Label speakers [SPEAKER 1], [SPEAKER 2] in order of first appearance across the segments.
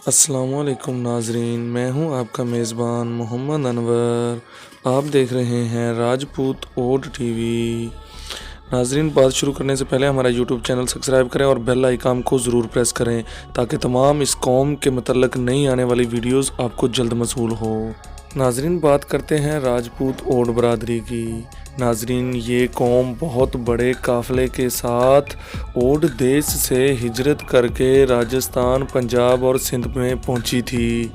[SPEAKER 1] السلام علیکم ناظرین، میں ہوں آپ کا میزبان محمد انور۔ آپ دیکھ رہے ہیں راجپوت اوڈ ٹی وی۔ ناظرین، بات شروع کرنے سے پہلے ہمارا یوٹیوب چینل سبسکرائب کریں اور بیل آئیکن کو ضرور پریس کریں تاکہ تمام اس قوم کے متعلق نئی آنے والی ویڈیوز آپ کو جلد موصول ہو۔ ناظرین، بات کرتے ہیں راجپوت اوڈ برادری کی۔ ناظرین، یہ قوم بہت بڑے قافلے کے ساتھ اوڈ دیس سے ہجرت کر کے راجستھان، پنجاب اور سندھ میں پہنچی تھی۔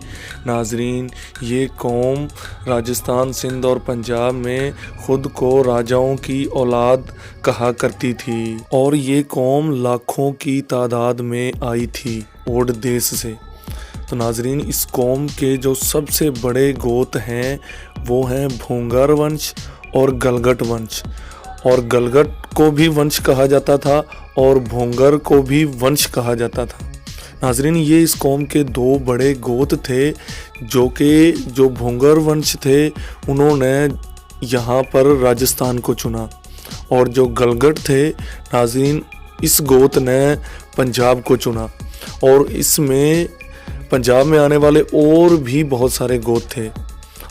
[SPEAKER 1] ناظرین، یہ قوم راجستھان، سندھ اور پنجاب میں خود کو راجاؤں کی اولاد کہا کرتی تھی اور یہ قوم لاکھوں کی تعداد میں آئی تھی اوڈ دیس سے۔ تو ناظرین، اس قوم کے جو سب سے بڑے گوت ہیں وہ ہیں بھونگر ونش اور گلگٹ ونش، اور گلگٹ کو بھی ونش کہا جاتا تھا اور بھونگر کو بھی ونش کہا جاتا تھا۔ ناظرین، یہ اس قوم کے دو بڑے گوت تھے جو بھونگر ونش تھے انہوں نے یہاں پر راجستھان کو چنا، اور جو گلگٹ تھے ناظرین اس گوت نے پنجاب کو چنا، اور اس میں پنجاب میں آنے والے اور بھی بہت سارے گوت تھے،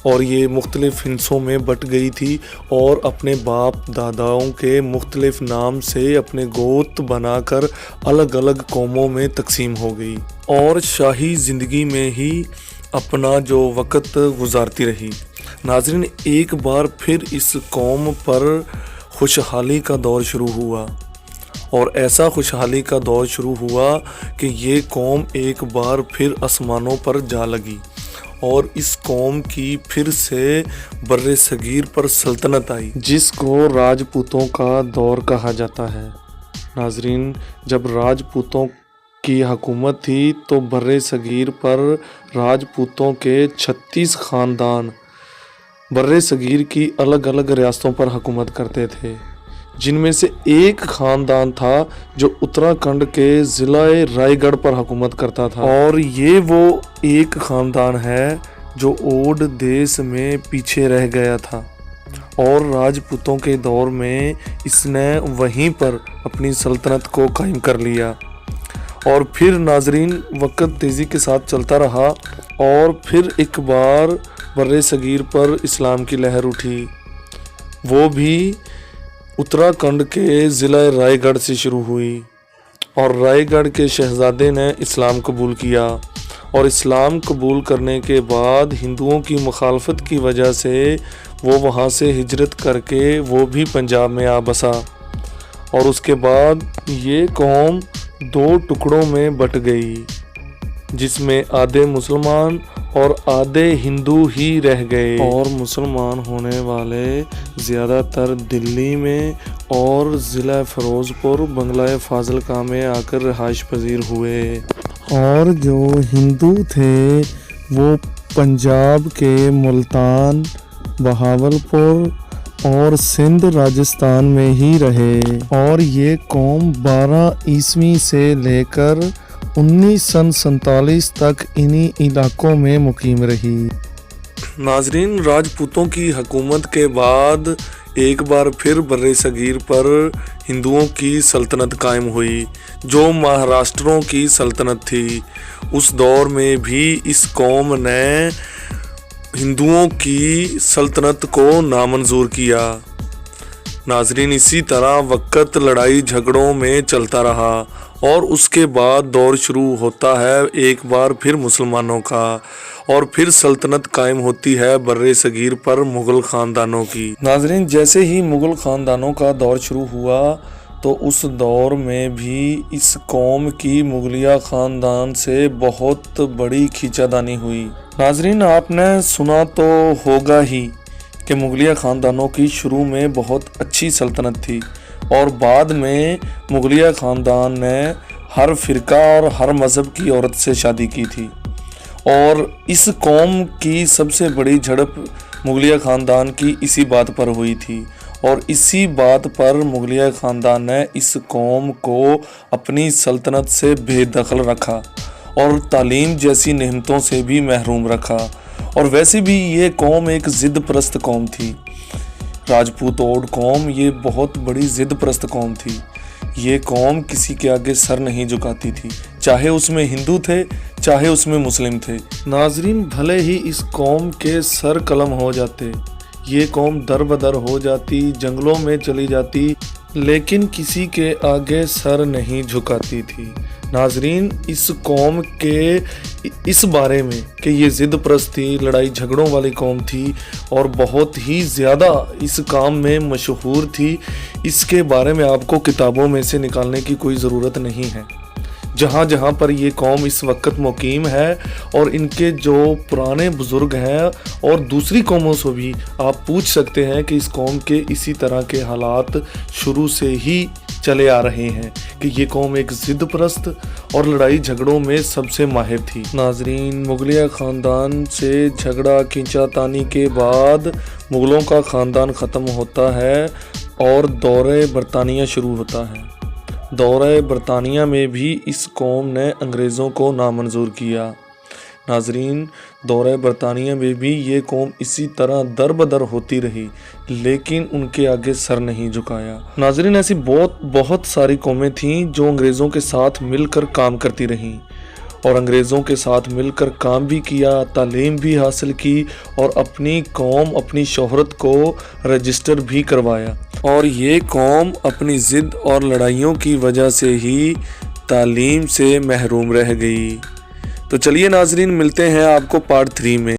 [SPEAKER 1] اور یہ مختلف ہنسوں میں بٹ گئی تھی اور اپنے باپ داداؤں کے مختلف نام سے اپنے گوت بنا کر الگ الگ قوموں میں تقسیم ہو گئی، اور شاہی زندگی میں ہی اپنا جو وقت گزارتی رہی۔ ناظرین، ایک بار پھر اس قوم پر خوشحالی کا دور شروع ہوا، اور ایسا خوشحالی کا دور شروع ہوا کہ یہ قوم ایک بار پھر آسمانوں پر جا لگی، اور اس قوم کی پھر سے بر صغیر پر سلطنت آئی جس کو راجپوتوں کا دور کہا جاتا ہے۔ ناظرین، جب راجپوتوں کی حکومت تھی تو بر صغیر پر راجپوتوں کے 36 خاندان بر صغیر کی الگ الگ ریاستوں پر حکومت کرتے تھے، جن میں سے ایک خاندان تھا جو اتراکھنڈ کے ضلع رائے گڑھ پر حکومت کرتا تھا، اور یہ وہ ایک خاندان ہے جو اوڈ دیس میں پیچھے رہ گیا تھا، اور راجپوتوں کے دور میں اس نے وہیں پر اپنی سلطنت کو قائم کر لیا۔ اور پھر ناظرین وقت تیزی کے ساتھ چلتا رہا، اور پھر ایک بار بر صغیر پر اسلام کی لہر اٹھی، وہ بھی اتراکھنڈ کے ضلع رائے گڑھ سے شروع ہوئی، اور رائے گڑھ کے شہزادے نے اسلام قبول کیا، اور اسلام قبول کرنے کے بعد ہندوؤں کی مخالفت کی وجہ سے وہ وہاں سے ہجرت کر کے وہ بھی پنجاب میں آ بسا، اور اس کے بعد یہ قوم دو ٹکڑوں میں بٹ گئی، جس میں آدھے مسلمان اور آدھے ہندو ہی رہ گئے، اور مسلمان ہونے والے زیادہ تر دلی میں اور ضلع فیروز پور، بنگلہ فاضلکا میں آ کر رہائش پذیر ہوئے، اور جو ہندو تھے وہ پنجاب کے ملتان، بہاولپور اور سندھ، راجستھان میں ہی رہے، اور یہ قوم 12 عیسوی سے لے کر 1947 تک انہی علاقوں میں مقیم رہی۔ ناظرین، راجپوتوں کی حکومت کے بعد ایک بار پھر بر صغیر پر ہندوؤں کی سلطنت قائم ہوئی جو مہاراشٹروں کی سلطنت تھی۔ اس دور میں بھی اس قوم نے ہندوؤں کی سلطنت کو نامنظور کیا۔ ناظرین، اسی طرح وقت لڑائی جھگڑوں میں چلتا رہا، اور اس کے بعد دور شروع ہوتا ہے ایک بار پھر مسلمانوں کا، اور پھر سلطنت قائم ہوتی ہے بر صغیر پر مغل خاندانوں کی۔ ناظرین، جیسے ہی مغل خاندانوں کا دور شروع ہوا تو اس دور میں بھی اس قوم کی مغلیہ خاندان سے بہت بڑی کھینچا تانی ہوئی۔ ناظرین، آپ نے سنا تو ہوگا ہی کہ مغلیہ خاندانوں کی شروع میں بہت اچھی سلطنت تھی، اور بعد میں مغلیہ خاندان نے ہر فرقہ اور ہر مذہب کی عورت سے شادی کی تھی، اور اس قوم کی سب سے بڑی جھڑپ مغلیہ خاندان کی اسی بات پر ہوئی تھی، اور اسی بات پر مغلیہ خاندان نے اس قوم کو اپنی سلطنت سے بے دخل رکھا، اور تعلیم جیسی نعمتوں سے بھی محروم رکھا، اور ویسے بھی یہ قوم ایک ضد پرست قوم تھی۔ راجپوت اوڈ قوم یہ بہت بڑی ضد پرست قوم تھی۔ یہ قوم کسی کے آگے سر نہیں جھکاتی تھی، چاہے اس میں ہندو تھے چاہے اس میں مسلم تھے۔ ناظرین، بھلے ہی اس قوم کے سر قلم ہو جاتے، یہ قوم در بدر ہو جاتی، جنگلوں میں چلی جاتی، لیکن کسی کے آگے سر نہیں جھکاتی تھی۔ ناظرین، اس قوم کے اس بارے میں کہ یہ ضد پرست تھی، لڑائی جھگڑوں والی قوم تھی اور بہت ہی زیادہ اس کام میں مشہور تھی، اس کے بارے میں آپ کو کتابوں میں سے نکالنے کی کوئی ضرورت نہیں ہے۔ جہاں جہاں پر یہ قوم اس وقت مقیم ہے اور ان کے جو پرانے بزرگ ہیں اور دوسری قوموں سے بھی آپ پوچھ سکتے ہیں کہ اس قوم کے اسی طرح کے حالات شروع سے ہی چلے آ رہے ہیں کہ یہ قوم ایک ضد پرست اور لڑائی جھگڑوں میں سب سے ماہر تھی۔ ناظرین، مغلیہ خاندان سے جھگڑا کھینچا تانی کے بعد مغلوں کا خاندان ختم ہوتا ہے اور دورہ برطانیہ شروع ہوتا ہے۔ دورہ برطانیہ میں بھی اس قوم نے انگریزوں کو نامنظور کیا۔ ناظرین، دورہ برطانیہ میں بھی یہ قوم اسی طرح در بدر ہوتی رہی، لیکن ان کے آگے سر نہیں جھکایا۔ ناظرین، ایسی بہت ساری قومیں تھیں جو انگریزوں کے ساتھ مل کر کام کرتی رہیں اور انگریزوں کے ساتھ مل کر کام بھی کیا، تعلیم بھی حاصل کی اور اپنی قوم، اپنی شہرت کو رجسٹر بھی کروایا، اور یہ قوم اپنی ضد اور لڑائیوں کی وجہ سے ہی تعلیم سے محروم رہ گئی۔ تو چلیے ناظرین، ملتے ہیں آپ کو پارٹ 3 میں۔